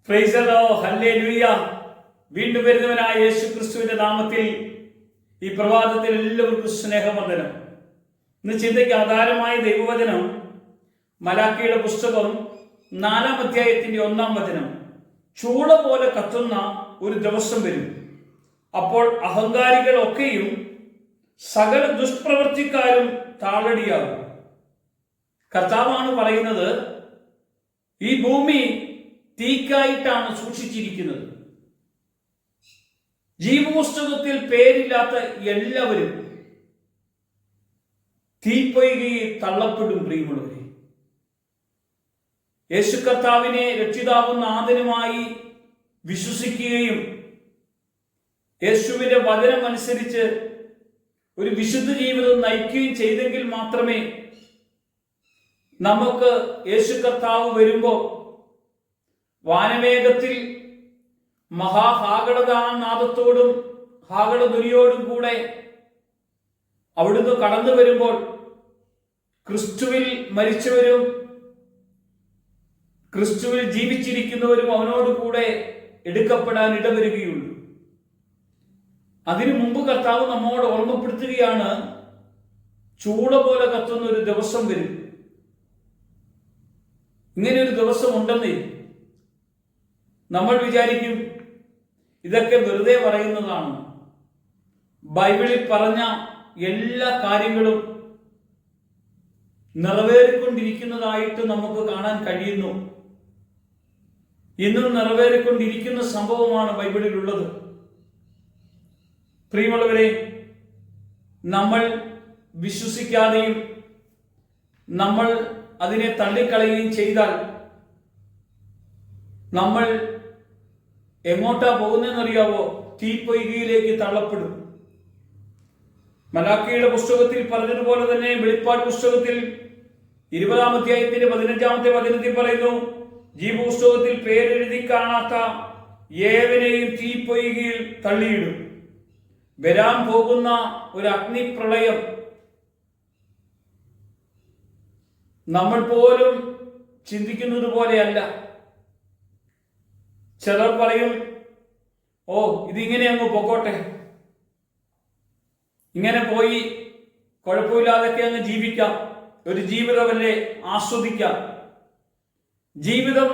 Praise the Lord, hallelujah. വീണ്ടും വരുന്നവനായ യേശു ക്രിസ്തുവിന്റെ നാമത്തിൽ ഈ പ്രഭാതത്തിൽ എല്ലാവർക്കും സ്നേഹവന്ദനം. ഇന്ന് ചിന്തയ്ക്ക് ആധാരമായ ദൈവവചനം മലാക്കിയുടെ പുസ്തകം 4-ാം അധ്യായത്തിന്റെ 1-ാം വചനം. ചൂള പോലെ കത്തുന്ന ഒരു ദിവസം വരും, അപ്പോൾ അഹങ്കാരികളൊക്കെയും സകല ദുഷ്പ്രവർത്തിക്കാരും താളടിയാകും. കർത്താവാണ് പറയുന്നത്, ഈ ഭൂമി തീക്കായിട്ടാണ് സൂക്ഷിച്ചിരിക്കുന്നത്. ജീവപുസ്തകത്തിൽ പേരില്ലാത്ത എല്ലാവരും തീപ്പൊയ്കയിൽ തള്ളപ്പെടും. പ്രിയമുള്ളവരെ, യേശു കർത്താവിനെ രക്ഷിതാവും നാഥനുമായി വിശ്വസിക്കുകയും യേശുവിന്റെ വചനം അനുസരിച്ച് ഒരു വിശുദ്ധ ജീവിതം നയിക്കുകയും ചെയ്തെങ്കിൽ മാത്രമേ നമുക്ക് യേശു കർത്താവ് വരുമ്പോൾ വാനമേഘത്തിൽ മഹാഹാഗളനാദത്തോടും ഹാഗളധ്വനിയോടും കൂടെ അവിടുന്ന് കടന്നു വരുമ്പോൾ ക്രിസ്തുവിൽ മരിച്ചവരും ക്രിസ്തുവിൽ ജീവിച്ചിരിക്കുന്നവരും അവനോട് കൂടെ എടുക്കപ്പെടാൻ ഇടവരികയുള്ളൂ. അതിനു മുമ്പ് കർത്താവ് നമ്മോട് ഓർമ്മപ്പെടുത്തുകയാണ്, ചൂള പോലെ കത്തുന്ന ഒരു ദിവസം വരും. ഇങ്ങനെ ഒരു ദിവസം ഉണ്ടെന്നേ നമ്മൾ വിചാരിക്കും ഇതൊക്കെ വെറുതെ പറയുന്നതാണ്. ബൈബിളിൽ പറഞ്ഞ എല്ലാ കാര്യങ്ങളും നിറവേറിക്കൊണ്ടിരിക്കുന്നതായിട്ട് നമുക്ക് കാണാൻ കഴിയുന്നു. ഇന്നും നിറവേറിക്കൊണ്ടിരിക്കുന്ന സംഭവമാണ് ബൈബിളിലുള്ളത്. പ്രിയമുള്ളവരെ, നമ്മൾ വിശ്വസിക്കാതെയും നമ്മൾ അതിനെ തള്ളിക്കളയുകയും ചെയ്താൽ നമ്മൾ എങ്ങോട്ടാ പോകുന്നതെന്നറിയാവോ? തീപ്പൊയ്കയിലേക്ക് തള്ളപ്പെടും. മലാക്കിയുടെ പുസ്തകത്തിൽ പറഞ്ഞതുപോലെ തന്നെ വെളിപ്പാട് പുസ്തകത്തിൽ 20-ാം അധ്യായത്തിന്റെ 15-ാമത്തെ വചനത്തിൽ പറയുന്നു, ജീവപുസ്തകത്തിൽ പേരെഴുതി കാണാത്ത ഏവനെയും തീപ്പൊയ്കയിൽ തള്ളിയിടും. വരാൻ പോകുന്ന ഒരു അഗ്നിപ്രളയം നമ്മൾ പോലും ചിന്തിക്കുന്നത് പോലെയല്ല. ചിലർ പറയും, ഓ ഇതിങ്ങനെ അങ്ങ് പൊക്കോട്ടെ, ഇങ്ങനെ പോയി കുഴപ്പമില്ലാതൊക്കെ അങ്ങ് ജീവിക്കാം, ഒരു ജീവിതമല്ലേ, ആസ്വദിക്കാം. ജീവിതം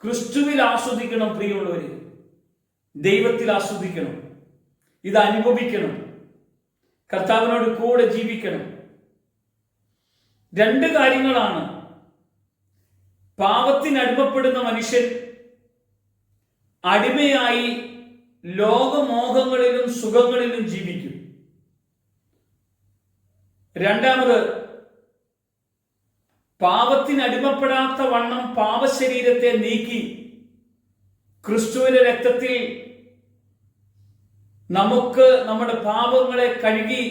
ക്രിസ്തുവിൽ ആസ്വദിക്കണം. പ്രിയമുള്ളവര്, ദൈവത്തിൽ ആസ്വദിക്കണം, ഇത് അനുഭവിക്കണം, കർത്താവിനോട് കൂടെ ജീവിക്കണം. രണ്ട് കാര്യങ്ങളാണ്. പാപത്തിന് അടിമപ്പെടുന്ന മനുഷ്യൻ അടിമയായി ലോകമോഹങ്ങളിലും സുഖങ്ങളിലും ജീവിക്കും. രണ്ടാമത്, പാപത്തിന് അടിമപ്പെടാത്ത വണ്ണം പാപശരീരത്തെ നീക്കി ക്രിസ്തുവിന്റെ രക്തത്തിൽ നമുക്ക് നമ്മുടെ പാപങ്ങളെ കഴുകി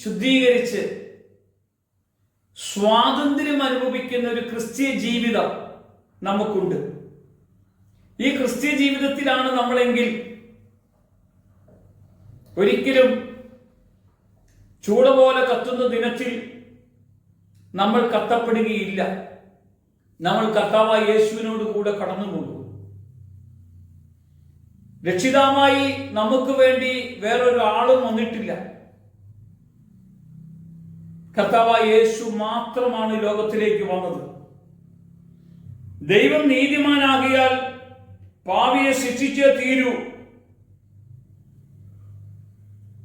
ശുദ്ധീകരിച്ച് സ്വാതന്ത്ര്യം അനുഭവിക്കുന്ന ഒരു ക്രിസ്തീയ ജീവിതം നമുക്കുണ്ട്. ഈ ക്രിസ്തീയ ജീവിതത്തിലാണ് നമ്മളെങ്കിൽ ഒരിക്കലും ചൂട പോലെ കത്തുന്ന ദിനത്തിൽ നമ്മൾ കത്തപ്പെടുകയില്ല. നമ്മൾ കർത്താവായ യേശുവിനോട് കൂടെ കടന്നുപോകും. രക്ഷിതാമായി നമുക്ക് വേണ്ടി വേറൊരാളും വന്നിട്ടില്ല. കർത്താവായ യേശു മാത്രമാണ് ലോകത്തിലേക്ക് വന്നത്. ദൈവം നീതിമാനാകിയാൽ പാപിയെ ശിക്ഷിച്ചേ തീരൂ.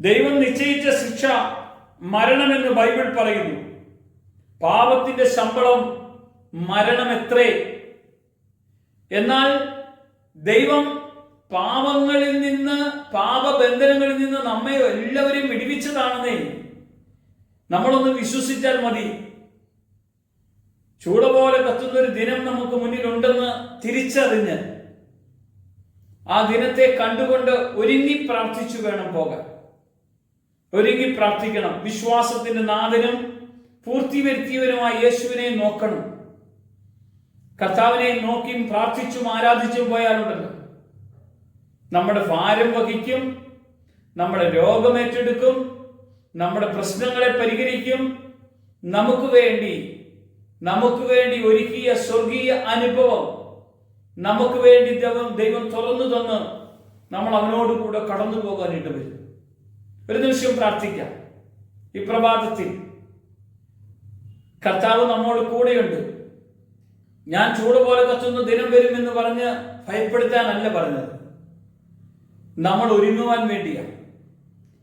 ദൈവം നിശ്ചയിച്ച ശിക്ഷ മരണമെന്ന് ബൈബിൾ പറയുന്നു. പാപത്തിന്റെ ശമ്പളം മരണമെത്രേ. എന്നാൽ ദൈവം പാപങ്ങളിൽ നിന്ന്, പാപബന്ധനങ്ങളിൽ നിന്ന് നമ്മെ എല്ലാവരെയും വിടുവിച്ചതാണെന്നേ നമ്മളൊന്ന് വിശ്വസിച്ചാൽ മതി. ചൂട പോലെ കത്തുന്ന ഒരു ദിനം നമുക്ക് മുന്നിലുണ്ടെന്ന് തിരിച്ചറിഞ്ഞ് ആ ദിനത്തെ കണ്ടുകൊണ്ട് ഒരുങ്ങി പ്രാർത്ഥിച്ചു വേണം പോകാൻ. ഒരുങ്ങി പ്രാർത്ഥിക്കണം. വിശ്വാസത്തിന്റെ നാഥനും പൂർത്തി വരുത്തിയവനുമായ യേശുവിനെ നോക്കണം. കർത്താവിനെ നോക്കിയും പ്രാർത്ഥിച്ചും ആരാധിച്ചും പോയാലുണ്ടല്ലോ, നമ്മുടെ ഭാരം വഹിക്കും, നമ്മുടെ രോഗമേറ്റെടുക്കും, നമ്മുടെ പ്രശ്നങ്ങളെ പരിഹരിക്കും. നമുക്ക് വേണ്ടി ഒരുക്കിയ സ്വർഗീയ അനുഭവം നമുക്ക് വേണ്ടി ദൈവം തുറന്നു തന്ന് നമ്മൾ അവനോട് കൂടെ കടന്നു പോകാനായിട്ട് വരും. ഒരു നിമിഷം പ്രാർത്ഥിക്കാം. ഈ പ്രഭാതത്തിൽ കർത്താവ് നമ്മോട് കൂടെയുണ്ട്. ഞാൻ ചൂട് പോലെ കത്തുന്ന ദിനം വരുമെന്ന് പറഞ്ഞ് ഭയപ്പെടുത്താനല്ല പറഞ്ഞത്, നമ്മൾ ഒരുങ്ങുവാൻ വേണ്ടിയാണ്.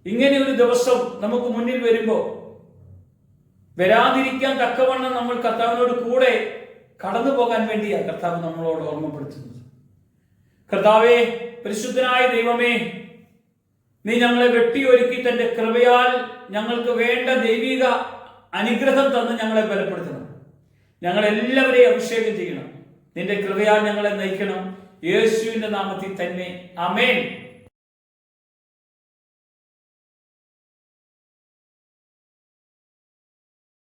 ഇങ്ങനെ ഒരു ദിവസം നമുക്ക് മുന്നിൽ വരുമ്പോൾ വരാതിരിക്കാൻ തക്കവണ്ണം നമ്മൾ കർത്താവിനോട് കൂടെ കടന്നു പോകാൻ വേണ്ടിയാണ് കർത്താവ് നമ്മളോട് ഓർമ്മപ്പെടുത്തുന്നത്. കർത്താവേ, പരിശുദ്ധനായ ദൈവമേ, നീ ഞങ്ങളെ വെട്ടിയൊരുക്കി തന്റെ കൃപയാൽ ഞങ്ങൾക്ക് വേണ്ട ദൈവിക അനുഗ്രഹം തന്ന് ഞങ്ങളെ ബലപ്പെടുത്തണം. ഞങ്ങളെല്ലാവരെയും അഭിഷേകം ചെയ്യണം. നിന്റെ കൃപയാൽ ഞങ്ങളെ നയിക്കണം. യേശുവിന്റെ നാമത്തിൽ തന്നെ ആമേൻ.